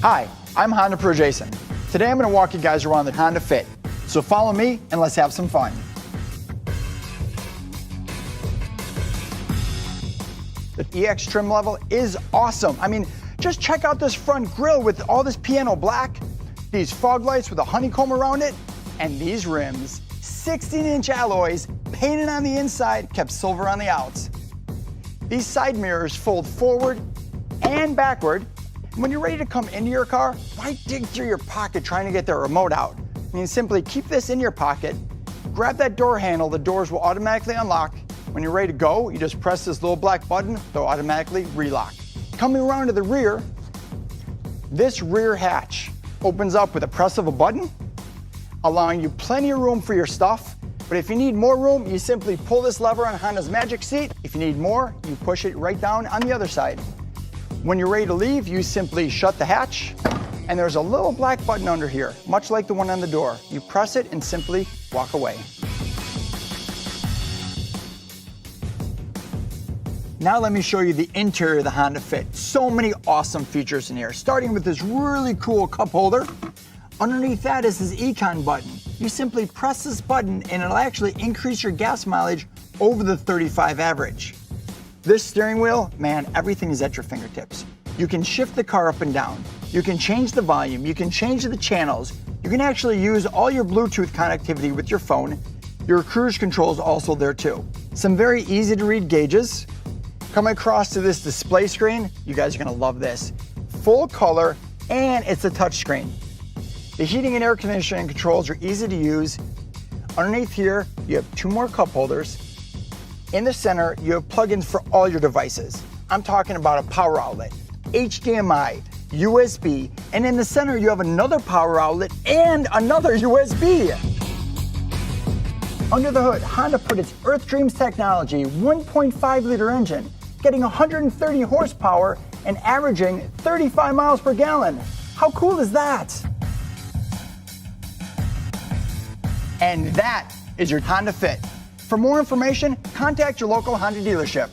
Hi, I'm HondaPro Jason. Today I'm going to walk you guys around the Honda Fit. So follow me and let's have some fun. The EX trim level is awesome. I mean, just check out this front grille with all this piano black, these fog lights with a honeycomb around it, and these rims, 16-inch alloys, painted on the inside, kept silver on the outs. These side mirrors fold forward and backward. When you're ready to come into your car, why dig through your pocket trying to get the remote out? I mean, simply keep this in your pocket, grab that door handle, the doors will automatically unlock. When you're ready to go, you just press this little black button, they'll automatically relock. Coming around to the rear, this rear hatch opens up with a press of a button, allowing you plenty of room for your stuff. But if you need more room, you simply pull this lever on Honda's Magic Seat. If you need more, you push it right down on the other side. When you're ready to leave, you simply shut the hatch, and there's a little black button under here, much like the one on the door. You press it and simply walk away. Now let me show you the interior of the Honda Fit. So many awesome features in here, starting with this really cool cup holder. Underneath that is this Econ button. You simply press this button and it'll actually increase your gas mileage over the 35 average. This steering wheel, man, everything is at your fingertips. You can shift the car up and down. You can change the volume. You can change the channels. You can actually use all your Bluetooth connectivity with your phone. Your cruise control is also there too. Some very easy to read gauges. Coming across to this display screen, you guys are gonna love this. Full color, and it's a touch screen. The heating and air conditioning controls are easy to use. Underneath here, you have two more cup holders. In the center, you have plugins for all your devices. I'm talking about a power outlet, HDMI, USB, and in the center you have another power outlet and another USB. Under the hood, Honda put its Earth Dreams technology 1.5-liter engine, getting 130 horsepower and averaging 35 miles per gallon. How cool is that? And that is your Honda Fit. For more information, contact your local Honda dealership.